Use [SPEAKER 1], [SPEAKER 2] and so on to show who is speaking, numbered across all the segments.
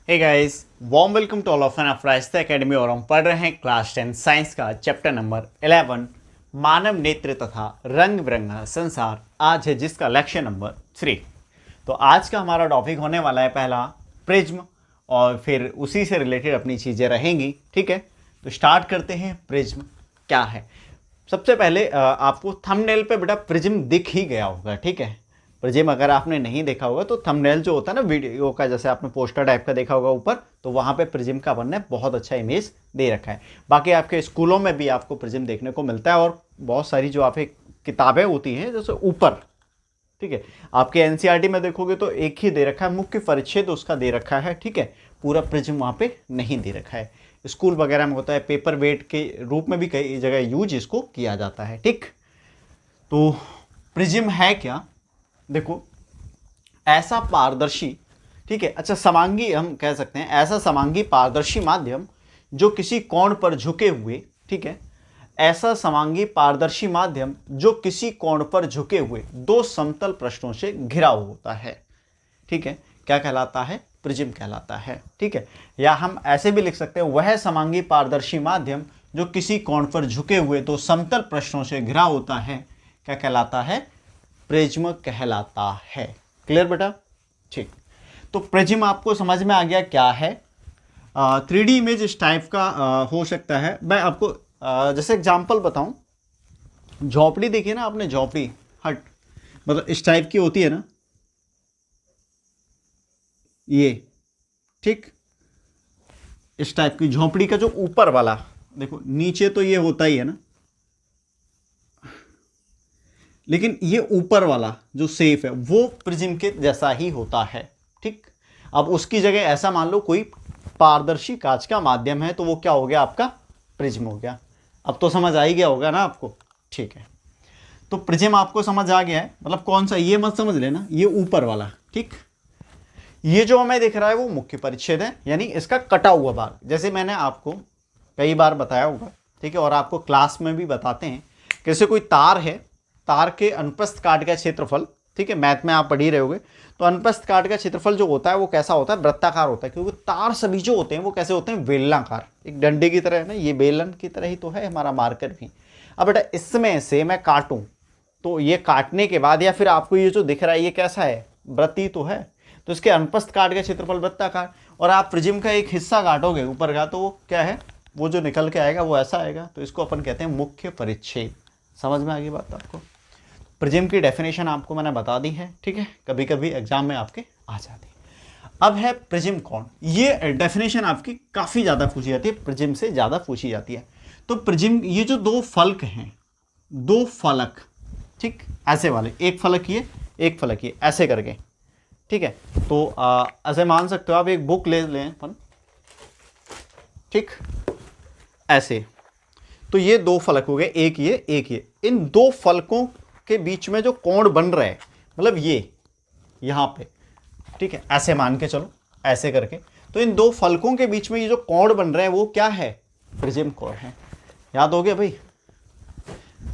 [SPEAKER 1] Hey guys, warm welcome to all of एन Rasta academy. और हम पढ़ रहे हैं क्लास 10 साइंस का चैप्टर नंबर 11 मानव नेत्र तथा रंग बिरंगा संसार। आज है जिसका लेक्चर नंबर 3। तो आज का हमारा टॉपिक होने वाला है पहला प्रिज्म, और फिर उसी से रिलेटेड अपनी चीज़ें रहेंगी। ठीक है, तो स्टार्ट करते हैं। प्रिज्म क्या है? सबसे पहले आपको थंबनेल पे बेटा प्रिज्म दिख ही गया होगा। ठीक है, प्रिज्म अगर आपने नहीं देखा होगा तो थंबनेल जो होता है ना वीडियो का, जैसे आपने पोस्टर टाइप का देखा होगा ऊपर, तो वहाँ पे प्रिज्म का बनने बहुत अच्छा इमेज दे रखा है। बाकी आपके स्कूलों में भी आपको प्रिज्म देखने को मिलता है, और बहुत सारी जो आपकी किताबें होती हैं जैसे ऊपर, ठीक है, आपके एनसीईआरटी में देखोगे तो एक ही दे रखा है, मुख्य परिच्छेद उसका दे रखा है। ठीक है, पूरा प्रिज्म वहाँ पे नहीं दे रखा है। स्कूल वगैरह में होता है, पेपर वेट के रूप में भी कई जगह यूज इसको किया जाता है। ठीक, तो प्रिज्म है क्या? देखो, ऐसा पारदर्शी, ठीक है, अच्छा समांगी हम कह सकते हैं, ऐसा समांगी पारदर्शी माध्यम जो किसी कोण पर झुके हुए, ठीक है, ऐसा समांगी पारदर्शी माध्यम जो किसी कोण पर झुके हुए दो समतल पृष्ठों से घिरा होता है। ठीक है, क्या कहलाता है? प्रिज्म कहलाता है। ठीक है, या हम ऐसे भी लिख सकते हैं, वह समांगी पारदर्शी माध्यम जो किसी कोण पर झुके हुए दो समतल पृष्ठों से घिरा होता है, क्या कहलाता है? प्रिज्म कहलाता है। क्लियर बेटा? ठीक, तो प्रिज्म आपको समझ में आ गया क्या है। 3D इमेज इस टाइप का हो सकता है। मैं आपको जैसे एग्जांपल बताऊं, झोपड़ी देखिए ना आपने, झोपड़ी हट मतलब इस टाइप की होती है ना, ये, ठीक, इस टाइप की झोपड़ी का जो ऊपर वाला, देखो नीचे तो ये होता ही है ना, लेकिन ये ऊपर वाला जो सेफ है वो प्रिज्म के जैसा ही होता है। ठीक, अब उसकी जगह ऐसा मान लो कोई पारदर्शी कांच का माध्यम है, तो वो क्या हो गया? आपका प्रिज्म हो गया। अब तो समझ आ ही गया होगा ना आपको। ठीक है, तो प्रिज्म आपको समझ आ गया है, मतलब कौन सा, ये मत समझ लेना ये ऊपर वाला। ठीक, ये जो हमें दिख रहा है वो मुख्य परिच्छेद है, यानी इसका कटा हुआ भाग, जैसे मैंने आपको कई बार बताया होगा। ठीक है, और आपको क्लास में भी बताते हैं, जैसे कोई तार है, तार के अनुप्रस्थ काट का क्षेत्रफल, ठीक है, मैथ में आप पढ़ ही रहे होगे, तो अनुप्रस्थ काट का क्षेत्रफल जो होता है वो कैसा होता है? वृत्ताकार होता है, क्योंकि तार सभी जो होते हैं वो कैसे होते हैं? बेलनाकार, एक डंडे की तरह है ना, ये बेलन की तरह ही तो है हमारा मार्कर भी। अब बेटा इसमें से मैं काटूं, तो ये काटने के बाद, या फिर आपको ये जो दिख रहा है ये कैसा है? वृत्तीय तो है, तो इसके अनुप्रस्थ काट का क्षेत्रफल वृत्ताकार। और आप प्रिज्म का एक हिस्सा काटोगे ऊपर का, तो वो क्या है? वो जो निकल के आएगा वो ऐसा आएगा, तो इसको अपन कहते हैं मुख्य परिच्छेद। समझ में आ गई बात आपको? प्रिज्म की डेफिनेशन आपको मैंने बता दी है। ठीक है, कभी कभी एग्जाम में आपके आ जाती है। अब है प्रिज्म कोण। ये डेफिनेशन आपकी काफ़ी ज़्यादा पूछी जाती है, प्रिज्म से ज़्यादा पूछी जाती है। तो प्रिज्म, ये जो दो फलक हैं, दो फलक, ठीक, ऐसे वाले, एक फलक ये, एक फलक ये, ऐसे करके, ठीक है, तो ऐसे मान सकते हो आप, एक बुक ले लें अपन, ठीक, ऐसे, तो ये दो फलक हो गए, एक ये एक ये। इन दो फलकों के बीच में जो कोण बन रहा है, मतलब ये यहाँ पे, ठीक है, ऐसे मान के चलो, ऐसे करके, तो इन दो फलकों के बीच में ये जो कोण बन रहे हैं वो क्या है? प्रिज्म कोण है। याद हो गया भाई?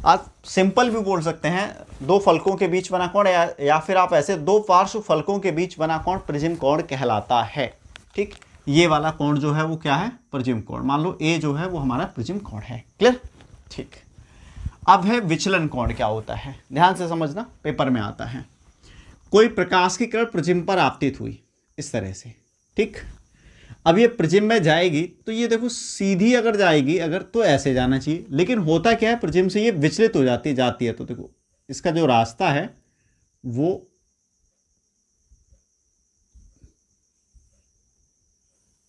[SPEAKER 1] आप सिंपल भी बोल सकते हैं, दो फलकों के बीच बना कोण, या फिर आप ऐसे, दो पार्श्व फलकों के बीच बना कोण प्रिज्म कोण कहलाता है। ठीक, ये वाला कोण जो है वो क्या है? प्रिज्म कोण। मान लो ए जो है वो हमारा प्रिज्म कोण है। क्लियर? ठीक, अब है विचलन कोण क्या होता है, ध्यान से समझना, पेपर में आता है। कोई प्रकाश की किरण प्रिज्म पर आपतित हुई इस तरह से, ठीक, अब ये प्रिज्म में जाएगी, तो ये देखो सीधी अगर जाएगी, अगर तो ऐसे जाना चाहिए, लेकिन होता क्या है, प्रिज्म से ये विचलित हो जाती है, तो देखो इसका जो रास्ता है वो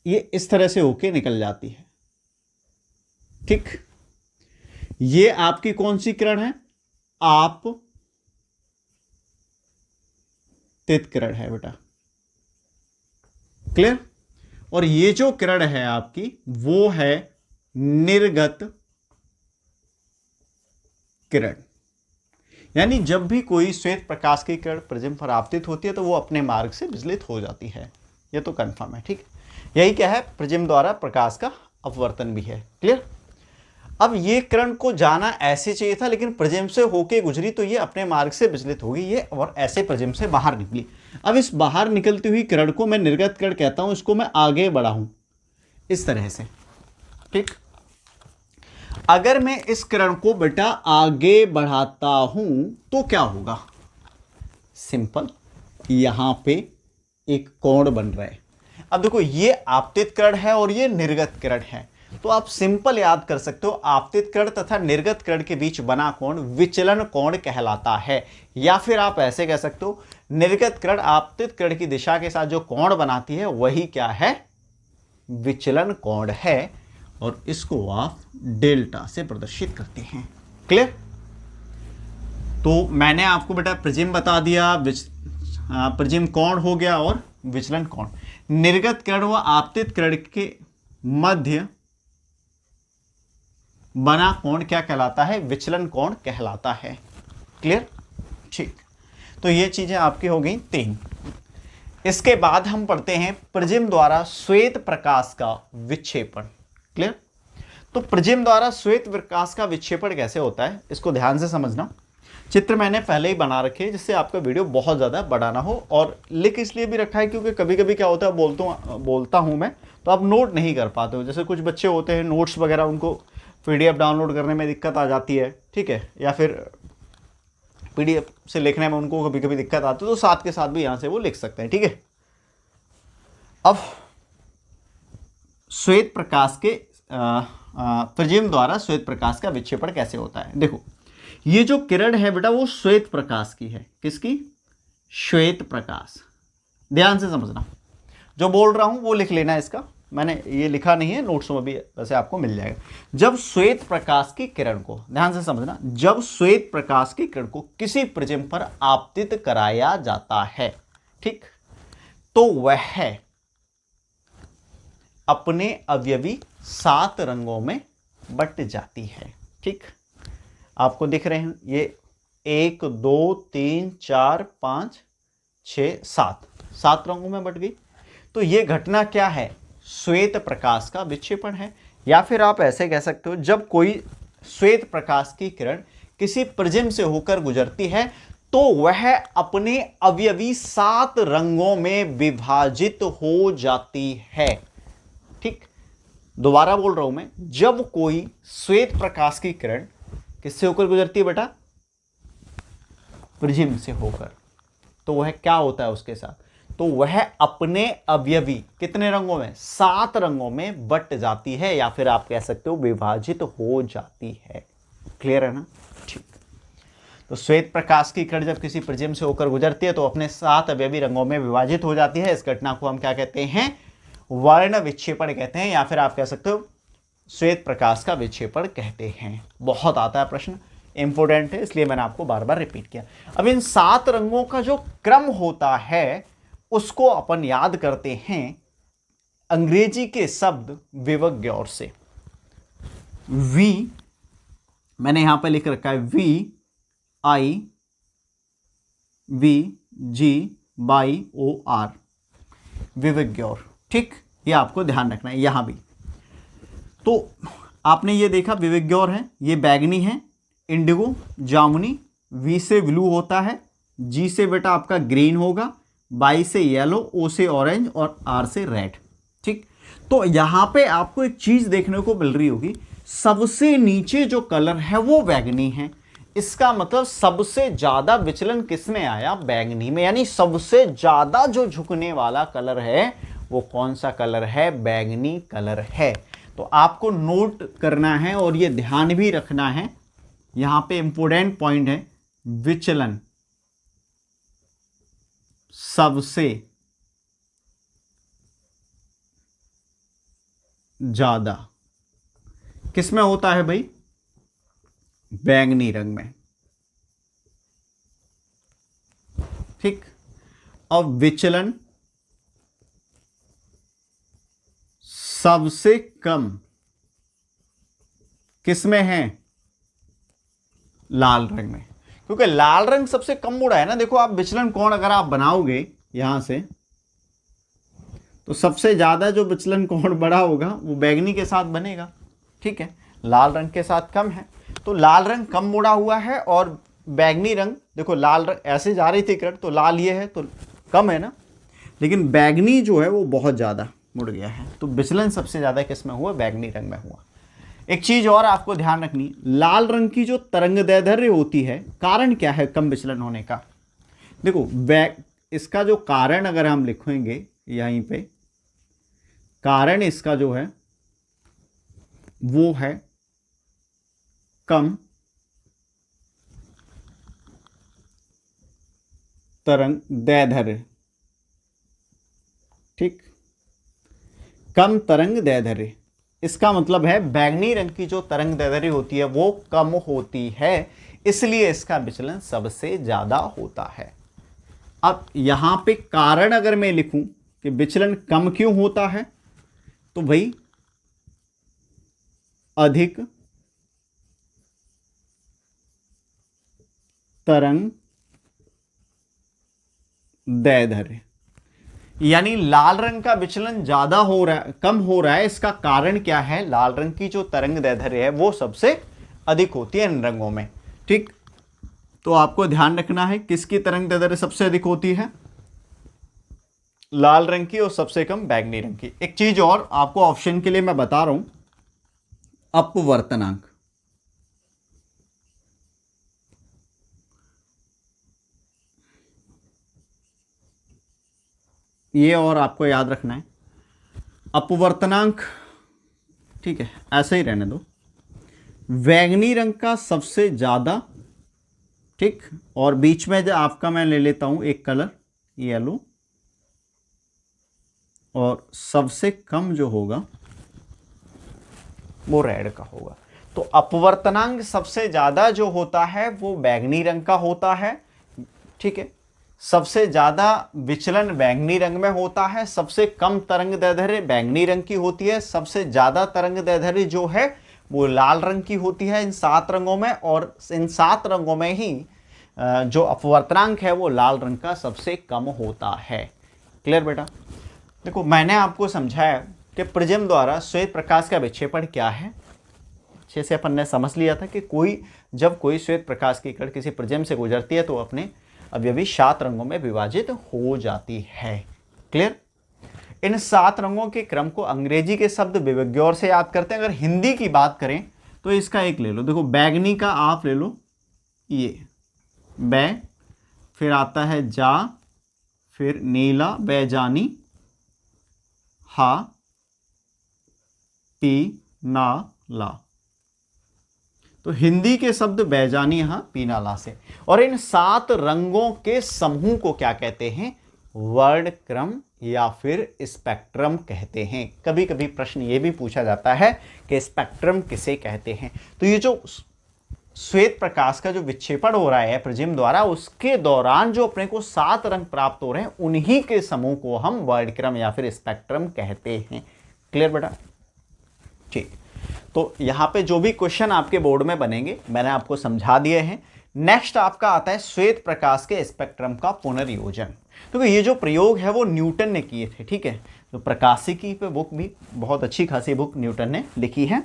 [SPEAKER 1] ये इस तरह से होके निकल जाती है। ठीक, ये आपकी कौन सी किरण है? आपतित किरण है बेटा। क्लियर? और ये जो किरण है आपकी वो है निर्गत किरण, यानी जब भी कोई श्वेत प्रकाश की किरण प्रिज्म पर आपतित होती है तो वो अपने मार्ग से विचलित हो जाती है। ये तो कंफर्म है। ठीक, यही क्या है? प्रिज्म द्वारा प्रकाश का अपवर्तन भी है। क्लियर? अब ये किरण को जाना ऐसे चाहिए था, लेकिन प्रिज्म से होके गुजरी तो ये अपने मार्ग से विचलित होगी ये, और ऐसे प्रिज्म से बाहर निकली। अब इस बाहर निकलती हुई किरण को मैं निर्गत किरण कहता हूं, इसको मैं आगे बढ़ाऊं इस तरह से, ठीक। अगर मैं इस किरण को बेटा आगे बढ़ाता हूं तो क्या होगा, सिंपल, यहां पे एक कोण बन रहा है। अब देखो ये आपतित किरण है और ये निर्गत किरण है, तो आप सिंपल याद कर सकते हो आपतित किरण तथा निर्गत किरण के बीच बना कोण विचलन कोण कहलाता है। या फिर आप ऐसे कह सकते हो निर्गत किरण आपतित किरण की दिशा के साथ जो कोण बनाती है वही क्या है, विचलन कोण है, और इसको आप डेल्टा से प्रदर्शित करते हैं। क्लियर? तो मैंने आपको बेटा प्रिज्म बता दिया, प्रिज्म कोण हो गया और विचलन कोण। निर्गत किरण व आपतित किरण के मध्य बना कोण क्या कहलाता है, विचलन कोण कहलाता है। क्लियर? ठीक, तो ये चीजें आपकी हो गई 3। इसके बाद हम पढ़ते हैं प्रिज्म द्वारा श्वेत प्रकाश का विक्षेपण। क्लियर? तो प्रिज्म द्वारा श्वेत प्रकाश का विक्षेपण कैसे होता है, इसको ध्यान से समझना। चित्र मैंने पहले ही बना रखे जिससे आपका वीडियो बहुत ज़्यादा बड़ा ना हो, और लिख इसलिए भी रखा है क्योंकि कभी कभी क्या होता है बोलता हूँ मैं तो आप नोट नहीं कर पाते हो। जैसे कुछ बच्चे होते हैं नोट्स वगैरह उनको PDF डाउनलोड करने में दिक्कत आ जाती है, ठीक है, या फिर PDF से लिखने में उनको कभी कभी दिक्कत आती है, तो साथ के साथ भी यहाँ से वो लिख सकते हैं, ठीक है। अब श्वेत प्रकाश के प्रिज्म द्वारा श्वेत प्रकाश का विक्षेपण कैसे होता है। देखो ये जो किरण है बेटा वो श्वेत प्रकाश की है। किसकी? श्वेत प्रकाश। ध्यान से समझना, जो बोल रहा हूं वो लिख लेना। इसका मैंने ये लिखा नहीं है, नोट्स में भी वैसे आपको मिल जाएगा। जब श्वेत प्रकाश की किरण को, ध्यान से समझना, जब श्वेत प्रकाश की किरण को किसी प्रिज्म पर आपतित कराया जाता है, ठीक, तो वह अपने अवयवी 7 रंगों में बट जाती है। ठीक, आपको दिख रहे हैं ये 1 2 3 4 5 6 7 रंगों में बट गई। तो ये घटना क्या है? श्वेत प्रकाश का विक्षेपण है। या फिर आप ऐसे कह सकते हो जब कोई श्वेत प्रकाश की किरण किसी प्रिज्म से होकर गुजरती है तो वह अपने अवयवी 7 रंगों में विभाजित हो जाती है। ठीक, दोबारा बोल रहा हूं मैं, जब कोई श्वेत प्रकाश की किरण किससे होकर गुजरती है बेटा? प्रिज्म से होकर, तो वह क्या होता है उसके साथ? तो वह अपने अवयवी कितने रंगों में? 7 रंगों में बट जाती है, या फिर आप कह सकते हो विभाजित हो जाती है। क्लियर है ना? ठीक, तो श्वेत प्रकाश की किरण जब किसी प्रिज्म से होकर गुजरती है तो अपने 7 अवयवी रंगों में विभाजित हो जाती है। इस घटना को हम क्या कहते हैं? वर्ण विक्षेपण कहते हैं, या फिर आप कह सकते हो श्वेत प्रकाश का विक्षेपण कहते हैं। बहुत आता है प्रश्न, इंपोर्टेंट है, इसलिए मैंने आपको बार बार रिपीट किया। अब इन 7 रंगों का जो क्रम होता है उसको अपन याद करते हैं अंग्रेजी के शब्द विवज्ञौर से। V मैंने यहां पर लिख रखा है VIVGOR, विवज्ञौर। ठीक, ये आपको ध्यान रखना है। यहां भी तो आपने ये देखा विवज्ञौर है, ये बैगनी है, इंडिगो, जामुनी, V से ब्लू होता है, G से बेटा आपका ग्रीन होगा, Y से येलो, O से ऑरेंज और R से रेड। ठीक, तो यहां पे आपको एक चीज देखने को मिल रही होगी, सबसे नीचे जो कलर है वो बैगनी है। इसका मतलब सबसे ज्यादा विचलन किस में आया? बैगनी में। यानी सबसे ज्यादा जो झुकने वाला कलर है वो कौन सा कलर है? बैगनी कलर है। तो आपको नोट करना है और ये ध्यान भी रखना है, यहां पे इंपोर्टेंट पॉइंट है, विचलन सबसे ज्यादा किस में होता है भाई? बैंगनी रंग में। ठीक, और विचलन सबसे कम किस में है? लाल रंग में, क्योंकि लाल रंग सबसे कम मुड़ा है ना। देखो आप विचलन कोण अगर आप बनाओगे यहां से, तो सबसे ज्यादा जो विचलन कोण बड़ा होगा वो बैगनी के साथ बनेगा। ठीक है, लाल रंग के साथ कम है, तो लाल रंग कम मुड़ा हुआ है और बैगनी रंग, देखो लाल रंग ऐसे जा रही थी किरण, तो लाल ये है तो कम है ना, लेकिन बैगनी जो है वो बहुत ज़्यादा मुड़ गया है। तो विचलन सबसे ज़्यादा किस में हुआ? बैगनी रंग में हुआ। एक चीज़ और आपको ध्यान रखनी, लाल रंग की जो तरंगदैर्ध्य होती है, कारण क्या है कम विचलन होने का? देखो इसका जो कारण अगर हम लिखेंगे यहीं पे, कारण इसका जो है वो है कम तरंगदैर्ध्य। ठीक, कम तरंगदैर्ध्य, इसका मतलब है बैगनी रंग की जो तरंगदैर्ध्य होती है वो कम होती है, इसलिए इसका विचलन सबसे ज्यादा होता है। अब यहां पे कारण अगर मैं लिखूं कि विचलन कम क्यों होता है, तो भाई अधिक तरंगदैर्ध्य, यानी लाल रंग का विचलन ज्यादा हो रहा है, कम हो रहा है, इसका कारण क्या है? लाल रंग की जो तरंगदैर्ध्य है वो सबसे अधिक होती है इन रंगों में। ठीक, तो आपको ध्यान रखना है किसकी तरंगदैर्ध्य सबसे अधिक होती है? लाल रंग की, और सबसे कम बैगनी रंग की। एक चीज और आपको ऑप्शन के लिए मैं बता रहा हूं, अपवर्तनांक। ये और आपको याद रखना है, अपवर्तनांक, ठीक है, ऐसे ही रहने दो, बैगनी रंग का सबसे ज्यादा, ठीक, और बीच में जो आपका मैं ले लेता हूं एक कलर येलो, और सबसे कम जो होगा वो रेड का होगा। तो अपवर्तनांक सबसे ज्यादा जो होता है वो बैगनी रंग का होता है। ठीक है, सबसे ज्यादा विचलन बैगनी रंग में होता है, सबसे कम तरंगदैर्ध्य बैगनी रंग की होती है, सबसे ज्यादा तरंगदैर्ध्य जो है वो लाल रंग की होती है इन 7 रंगों में, और इन 7 रंगों में ही जो अपवर्तनांक है वो लाल रंग का सबसे कम होता है। क्लियर बेटा? देखो मैंने आपको समझाया कि प्रिज्म द्वारा श्वेत प्रकाश का विक्षेपण क्या है। अच्छे से अपन ने समझ लिया था कि जब कोई श्वेत प्रकाश की कण किसी प्रिज्म से गुजरती है तो अपने अवयवी 7 रंगों में विभाजित हो जाती है। क्लियर? इन 7 रंगों के क्रम को अंग्रेजी के शब्द विविग्योर से याद करते हैं। अगर हिंदी की बात करें तो इसका एक ले लो, देखो बैगनी का आप ले लो, ये बै, फिर आता है जा, फिर नीला बैजानी, हा, पी, ना, ला। तो हिंदी के शब्द बैजानी, हा, पीना, ला से। और इन 7 रंगों के समूह को क्या कहते हैं? वर्णक्रम या फिर स्पेक्ट्रम कहते हैं। कभी कभी प्रश्न ये भी पूछा जाता है कि स्पेक्ट्रम किसे कहते हैं। तो ये जो श्वेत प्रकाश का जो विक्षेपण हो रहा है प्रिज्म द्वारा, उसके दौरान जो अपने को 7 रंग प्राप्त हो रहे हैं, उन्हीं के समूह को हम वर्णक्रम या फिर स्पेक्ट्रम कहते हैं। क्लियर बेटा? ठीक, तो यहां पे जो भी क्वेश्चन आपके बोर्ड में बनेंगे मैंने आपको समझा दिए हैं। नेक्स्ट आपका आता है श्वेत प्रकाश के स्पेक्ट्रम का पुनर्योजन। तो ये जो प्रयोग है वो न्यूटन ने किए थे। ठीक है, तो प्रकाशिकी पे बुक भी बहुत अच्छी खासी बुक न्यूटन ने लिखी है।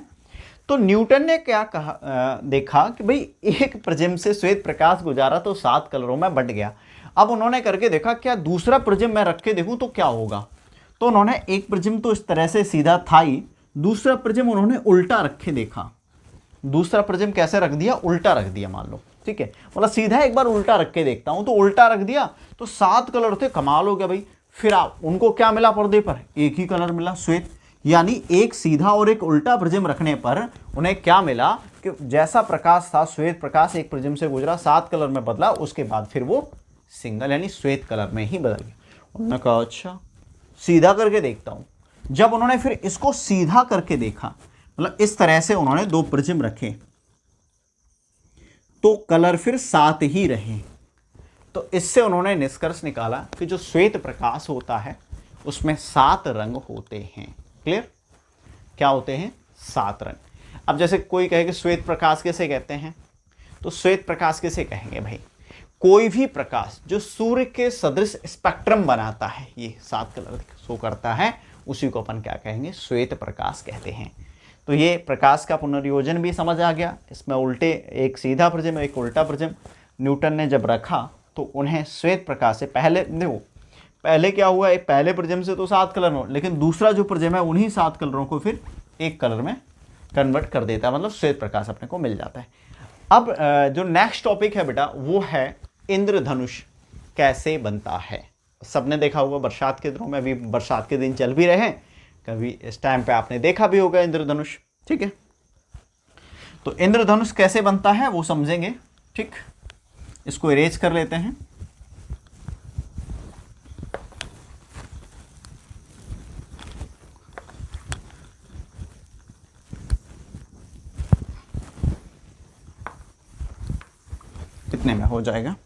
[SPEAKER 1] तो न्यूटन ने क्या कहा, देखा कि भाई एक प्रिज्म से श्वेत प्रकाश गुजारा तो 7 कलरों में बंट गया। अब उन्होंने करके देखा क्या दूसरा प्रिज्म मैं रख के देखूं तो क्या होगा। तो उन्होंने एक प्रिज्म तो इस तरह से सीधा था ही, दूसरा प्रिज्म उन्होंने उल्टा रख के देखा। दूसरा प्रिज्म कैसे रख दिया? उल्टा रख दिया मान लो। ठीक है, मतलब सीधा एक बार उल्टा रख के देखता हूं, तो उल्टा रख दिया तो 7 कलर थे, कमाल हो गया भाई। फिर उनको क्या मिला पर्दे पर? एक ही कलर मिला, श्वेत। यानी एक सीधा और एक उल्टा प्रिज्म रखने पर उन्हें क्या मिला कि जैसा प्रकाश था श्वेत प्रकाश एक प्रिज्म से गुजरा 7 कलर में बदला, उसके बाद फिर वो सिंगल यानी श्वेत कलर में ही बदल गया। उन्होंने कहा अच्छा सीधा करके देखता हूं। जब उन्होंने फिर इसको सीधा करके देखा, मतलब इस तरह से उन्होंने 2 प्रिज्म रखे तो कलर फिर 7 ही रहे। तो इससे उन्होंने निष्कर्ष निकाला कि जो श्वेत प्रकाश होता है उसमें 7 रंग होते हैं। क्लियर? क्या होते हैं? 7 रंग। अब जैसे कोई कहे कि श्वेत प्रकाश किसे कहते हैं, तो श्वेत प्रकाश किसे कहेंगे भाई? कोई भी प्रकाश जो सूर्य के सदृश स्पेक्ट्रम बनाता है, ये 7 कलर शो करता है, उसी को अपन क्या कहेंगे? श्वेत प्रकाश कहते हैं। तो ये प्रकाश का पुनर्योजन भी समझ आ गया। इसमें उल्टे, एक सीधा प्रिज्म एक उल्टा प्रिज्म न्यूटन ने जब रखा तो उन्हें श्वेत प्रकाश से पहले देखो पहले क्या हुआ, एक पहले प्रिज्म से तो 7 कलर हो, लेकिन दूसरा जो प्रिज्म है उन्हीं 7 कलरों को फिर एक कलर में कन्वर्ट कर देता है, मतलब श्वेत प्रकाश अपने को मिल जाता है। अब जो नेक्स्ट टॉपिक है बेटा वो है इंद्रधनुष कैसे बनता है। सबने देखा होगा बरसात के दिनों में, अभी बरसात के दिन चल भी रहे हैं, कभी इस टाइम पे आपने देखा भी होगा इंद्रधनुष, ठीक है। तो इंद्रधनुष कैसे बनता है वो समझेंगे, ठीक। इसको इरेज कर लेते हैं। कितने में हो जाएगा?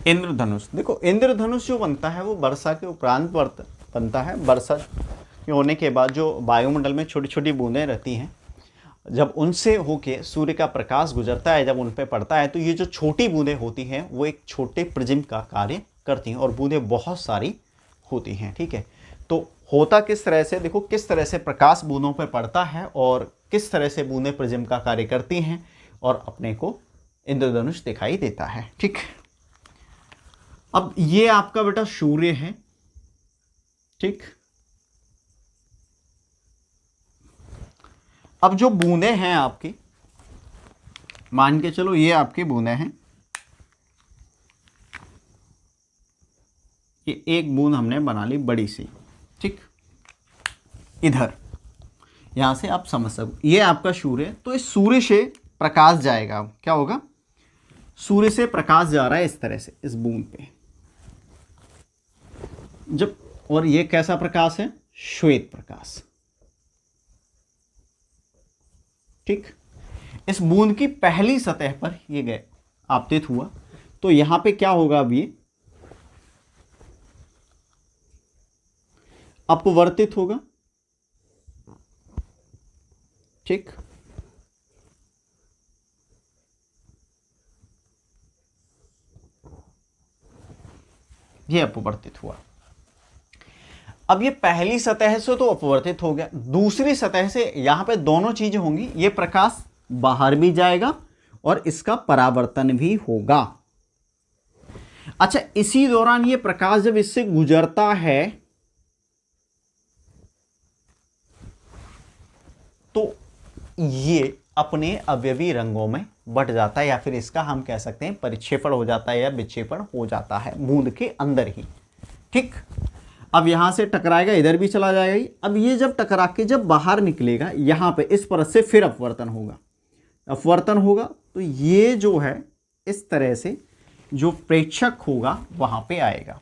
[SPEAKER 1] इंद्रधनुष, देखो इंद्रधनुष जो बनता है वो वर्षा के उपरांत बनता है। वर्षा के होने के बाद जो वायुमंडल में छोटी छोटी बूंदें रहती हैं, जब उनसे होके सूर्य का प्रकाश गुजरता है, जब उन पर पड़ता है, तो ये जो छोटी बूंदें होती हैं वो एक छोटे प्रिज्म का कार्य करती हैं, और बूंदें बहुत सारी होती हैं, ठीक है। तो होता किस तरह से, देखो किस तरह से प्रकाश बूंदों पर पड़ता है और किस तरह से बूंदें प्रिज्म का कार्य करती हैं, और अपने को इंद्रधनुष दिखाई देता है, ठीक। अब ये आपका बेटा सूर्य है, ठीक। अब जो बूंदें हैं आपकी, मान के चलो ये आपकी बूंदें हैं, ये एक बूंद हमने बना ली बड़ी सी, ठीक। इधर यहां से आप समझ सको ये आपका सूर्य, तो इस सूर्य से प्रकाश जाएगा, क्या होगा, सूर्य से प्रकाश जा रहा है इस तरह से इस बूंद पे, जब, और ये कैसा प्रकाश है, श्वेत प्रकाश, ठीक। इस बूंद की पहली सतह पर ये गए आपतित हुआ, तो यहां पे क्या होगा, अब ये अपवर्तित होगा, ठीक। ये अपवर्तित हुआ। अब ये पहली सतह से तो अपवर्तित हो गया, दूसरी सतह से यहां पे दोनों चीजें होंगी, ये प्रकाश बाहर भी जाएगा और इसका परावर्तन भी होगा। अच्छा, इसी दौरान ये प्रकाश जब इससे गुजरता है तो ये अपने अवयवी रंगों में बट जाता है, या फिर इसका हम कह सकते हैं परिक्षेपण हो जाता है या विक्षेपण हो जाता है बूंद के अंदर ही, ठीक। अब यहां से टकराएगा, इधर भी चला जाएगा। अब ये जब टकरा के जब बाहर निकलेगा, यहां पे इस परत से फिर अपवर्तन होगा, अपवर्तन होगा, तो ये जो है इस तरह से जो प्रेक्षक होगा वहां पे आएगा।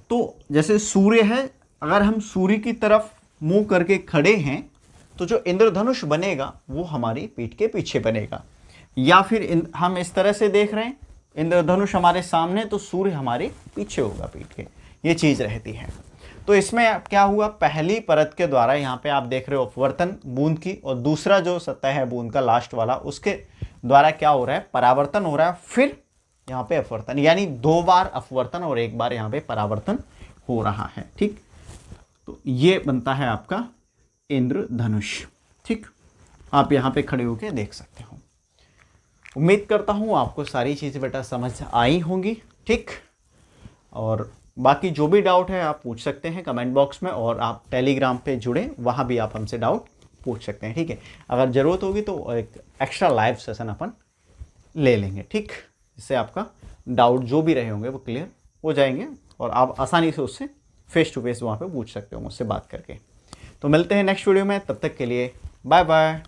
[SPEAKER 1] तो जैसे सूर्य है, अगर हम सूर्य की तरफ मुंह करके खड़े हैं तो जो इंद्रधनुष बनेगा वो हमारी पीठ के पीछे बनेगा, या फिर हम इस तरह से देख रहे हैं, इंद्रधनुष हमारे सामने तो सूर्य हमारे पीछे होगा पीठ के, ये चीज रहती है। तो इसमें क्या हुआ, पहली परत के द्वारा यहाँ पे आप देख रहे हो अपवर्तन बूंद की, और दूसरा जो सतह है बूंद का लास्ट वाला, उसके द्वारा क्या हो रहा है, परावर्तन हो रहा है, फिर यहाँ पे अपवर्तन, यानी 2 बार अपवर्तन और 1 बार यहाँ पे परावर्तन हो रहा है, ठीक। तो ये बनता है आपका इंद्रधनुष, ठीक। आप यहाँ पे खड़े होकर देख सकते हो। उम्मीद करता हूँ आपको सारी चीज़ें बेटा समझ आई होंगी, ठीक। और बाकी जो भी डाउट है आप पूछ सकते हैं कमेंट बॉक्स में, और आप टेलीग्राम पे जुड़े, वहाँ भी आप हमसे डाउट पूछ सकते हैं, ठीक है। अगर ज़रूरत होगी तो एक एक्स्ट्रा लाइव सेशन अपन ले लेंगे, ठीक। इससे आपका डाउट जो भी रहे होंगे वो क्लियर हो जाएंगे, और आप आसानी से उससे फेस टू फेस वहाँ पे पूछ सकते हो मुझसे बात करके। तो मिलते हैं नेक्स्ट वीडियो में, तब तक के लिए बाय बाय।